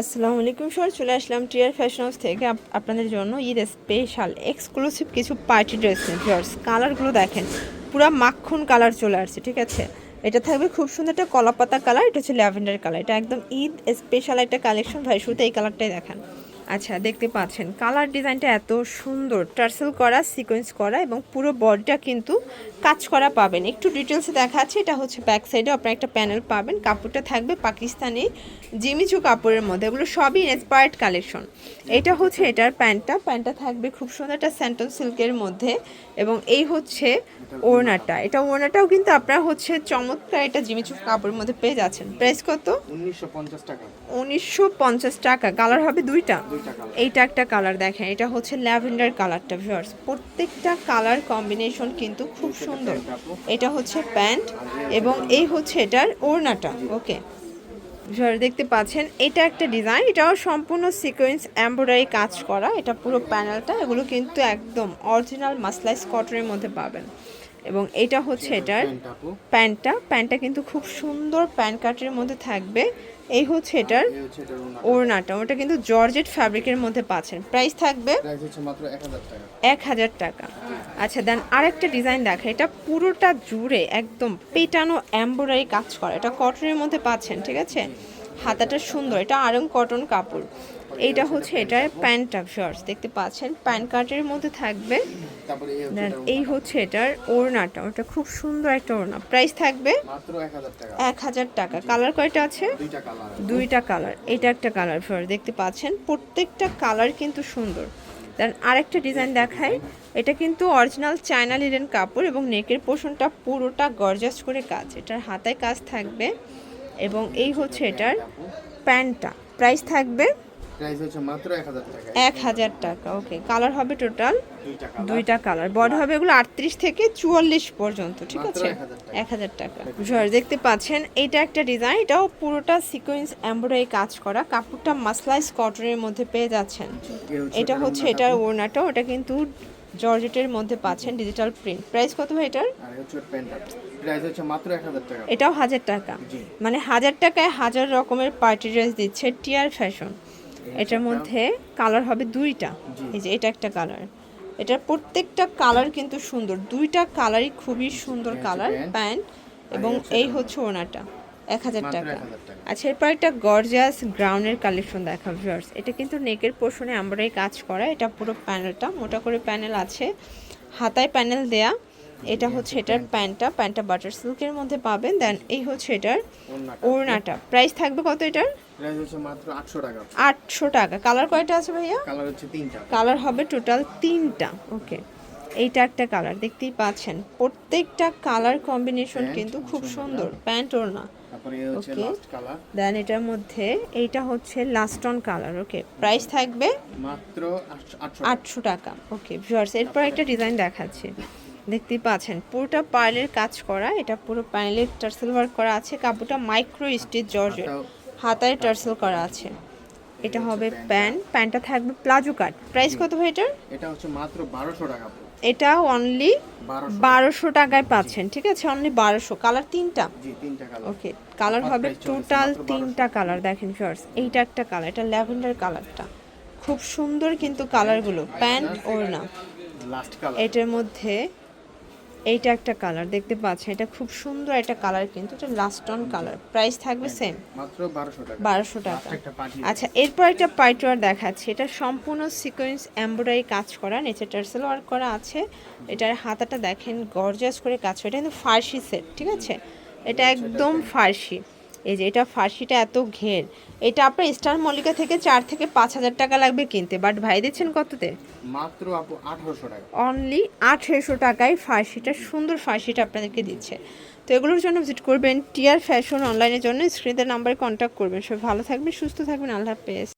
আসসালামু আলাইকুম স্যার, চলে আসলাম টিয়ার ফ্যাশন হাউস থেকে আপনাদের জন্য ঈদ স্পেশাল এক্সক্লুসিভ কিছু পার্টি ড্রেস নিয়ে। ভিউয়ার্স, কালারগুলো দেখেন, পুরো মাখন কালার চলে আসছে। ঠিক আছে, এটা থাকবে খুব সুন্দর একটা কলাপাতা কালার, এটা হচ্ছে ল্যাভেন্ডার কালার। এটা একদম ঈদ স্পেশাল একটা কালেকশন। ভাই শুরুতে এই কালারটাই দেখান। আচ্ছা, দেখতে পাচ্ছেন কালার ডিজাইনটা এত সুন্দর, টার্সেল করা, সিকোয়েন্স করা এবং পুরো বডিটা কিন্তু কাজ করা পাবেন। একটু ডিটেলসে দেখাচ্ছি। এটা হচ্ছে ব্যাক সাইডে আপনার একটা প্যানেল পাবেন। কাপড়টা থাকবে পাকিস্তানি জিমিচু কাপড়ের মধ্যে, এগুলো সবই ইন্সপায়ার্ড কালেকশন। এটা হচ্ছে এটার প্যান্টটা থাকবে খুব সুন্দর একটা স্যান্টন সিল্কের মধ্যে এবং এই হচ্ছে ওড়নাটা। এটা ওড়নাটাও কিন্তু আপনারা হচ্ছে চমৎকার এটা জিমিচু কাপড়ের মধ্যে পেয়ে যাচ্ছেন। প্রাইস কত? 1950 টাকা। 1950 টাকা। কালার হবে দুইটা। এইটা একটা কালার দেখেন, এটা হচ্ছে ল্যাভেন্ডার কালারটা। ভিউয়ার্স, প্রত্যেকটা কালার কম্বিনেশন কিন্তু খুব সুন্দর। এটা হচ্ছে প্যান্ট এবং এই হচ্ছে এটার ওড়নাটা। ওকে ভিউয়ার্স, দেখতে পাচ্ছেন এটা একটা ডিজাইন, এটাও সম্পূর্ণ সিকোয়েন্স এমব্রয়ডারি কাজ করা। এটা পুরো প্যানেলটা, এগুলো কিন্তু একদম অরিজিনাল মাসলাইস কটনের মধ্যে পাবেন। এবং এটা হচ্ছে এটার প্যান্টটা কিন্তু খুব সুন্দর প্যান্ট কাটের মধ্যে থাকবে। এই হচ্ছে এটার ওড়নাটা, ওটা কিন্তু জর্জেট ফ্যাব্রিকের মধ্যে পাচ্ছেন। প্রাইস থাকবে মাত্র 1000 টাকা। 1000 টাকা। আচ্ছা, দেন আরেকটা ডিজাইন দেখা, এটা পুরোটা জুড়ে একদম পেটানো এমব্রয়ডারি কাজ করা, এটা কটনের মধ্যে পাচ্ছেন। ঠিক আছে, হাতাটা সুন্দর, এটা আরং কটন কাপড়। এইটা হচ্ছে এটার প্যান্টটা। ভিউয়ার্স, দেখতে পাচ্ছেন প্যান্ট কাটের মধ্যে থাকবে। দেন এই হচ্ছে এটার ওড়নাটা, ওটা খুব সুন্দর একটা ওড়না। প্রাইস থাকবে মাত্র 1000 টাকা। 1000 টাকা। কালার কয়টা আছে? দুইটা কালার। এটা একটা কালার। ভিউয়ার্স, দেখতে পাচ্ছেন প্রত্যেকটা কালার কিন্তু সুন্দর। দেন আরেকটা ডিজাইন দেখায়, এটা কিন্তু অরিজিনাল চায়না লিনেন কাপড় এবং নেকের পোর্শনটা পুরোটা গর্জাস করে কাজ, এটার হাতায় কাজ থাকবে এবং এই হচ্ছে এটার প্যান্টটা। প্রাইস থাকবে প্রাইস হচ্ছে মাত্র 1000 টাকা। 1000 টাকা। ওকে, কালার হবে টোটাল দুইটা কালার। বডি হবে এগুলো 38 থেকে 44 পর্যন্ত। ঠিক আছে, 1000 টাকা। ভিউয়ার্স, দেখতে পাচ্ছেন এটা একটা ডিজাইন, এটাও পুরোটা সিকোয়েন্স এমব্রয়ডারি কাজ করা, কাপড়টা মাসলাইস কটনের মধ্যে পেয়ে যাচ্ছেন। এটা হচ্ছে এটার ওড়নাটা, ওটা কিন্তু জর্জেটের মধ্যে পাচ্ছেন, ডিজিটাল প্রিন্ট। প্রাইস কত ভাই এটার? আর হচ্ছে প্যান্টটা প্রাইস হচ্ছে মাত্র 1000 টাকা। এটাও 1000 টাকা। মানে 1000 টাকায় 1000 রকমের পার্টি ড্রেস দিচ্ছে টিয়ার ফ্যাশন। এটার মধ্যে কালার হবে দুইটা। এই যে এটা একটা কালার, এটার প্রত্যেকটা কালার কিন্তু সুন্দর, দুইটা কালারই খুবই সুন্দর কালার। প্যান্ট এবং এই হচ্ছে ওড়নাটা। 1000 টাকা। আচ্ছা, এরপর একটা গর্জিয়াস গ্রাউন্ডের কালেকশন দেখা। ভিউয়ার্স, এটা কিন্তু নেকের পোর্শনে এমব্রয়ডারি কাজ করা, এটা পুরো প্যানেলটা মোটা করে প্যানেল আছে, হাতায় প্যানেল দেয়া। এটা হচ্ছে এটার প্যান্টটা বাটার সিল্কের মধ্যে পাবেন। দেন এই হচ্ছে এটার ওড়নাটা। প্রাইস থাকবে কত এটার? প্রাইস হচ্ছে মাত্র 800 টাকা। 800 টাকা। কালার কয়টা আছে ভাইয়া? কালার হচ্ছে তিনটা। কালার হবে টোটাল 3টা। ওকে, এইটা একটা কালার, দেখতেই পাচ্ছেন প্রত্যেকটা কালার কম্বিনেশন কিন্তু খুব সুন্দর। প্যান্ট ওড়না। তারপরে এই হচ্ছে লাস্ট কালার। দেন এটার মধ্যে এইটা হচ্ছে last on colour. Okay, price থাকবে মাত্র 800 টাকা। ওকে ভিউয়ার্স, এরপর একটা ডিজাইন দেখাচ্ছি, দেখতেই পাচ্ছেন পুরোটা পার্লের কাজ করা, এটা পুরো প্যানেলের টার্সেল ওয়ার্ক করা আছে, কাপড়টা মাইক্রো স্টিচ জর্জেট, হাতায় টার্সেল করা আছে। এটা হবে প্যান্টটা থাকবে প্লাজো কাট। প্রাইস কত ভাই এটার? এটা হচ্ছে মাত্র 1200 টাকা। এটা অনলি 1200 টাকায় পাচ্ছেন। ঠিক আছে, অনলি 1200। কালার তিনটা। জি, তিনটা কালার। ওকে, কালার হবে টোটাল 3টা কালার। দেখেন ভিউয়ার্স, এইটা একটা কালার, এটা ল্যাভেন্ডার কালারটা, খুব সুন্দর কিন্তু কালারগুলো। প্যান্ট ওড়না লাস্ট কালার। এটার মধ্যে এইটা একটা কালার দেখতে পাচ্ছেন, এটা খুব সুন্দর একটা কালার কিন্তু, এটা লাস্ট অন কালার। প্রাইস থাকবে সেম, মাত্র 1200 টাকা। 1200 টাকা। আচ্ছা, এরপর একটা পাইটওয়ার দেখাচ্ছি, এটা সম্পূর্ণ সিকোয়েন্স এমব্রয়ডারি কাজ করা, নিচে টার্সেল ওয়ার্ক করা আছে। এটার হাতাটা দেখেন গর্জিয়াস করে কাজ করা, এটা কিন্তু ফার্সি সেট। ঠিক আছে, এটা একদম ফার্সি। এই যে এটা ফার্সিটা এত ঘের, এটা আপনার স্টার মল্লিকা থেকে 4 থেকে 5000 টাকা লাগবে কিনতে, বাট ভাই দিচ্ছেন কততে? মাত্র আপু 1800 টাকা। অনলি 1800 টাকায় ফার্সিটা, সুন্দর ফার্সিটা আপনাদেরকে দিচ্ছে। তো এগুলোর জন্য ভিজিট করবেন টিয়ার ফ্যাশন অনলাইনের জন্য, স্ক্রিনের নাম্বারে কন্ট্যাক্ট করবেন। সবাই ভালো থাকবেন, সুস্থ থাকবেন, আল্লাহ হাফেজ।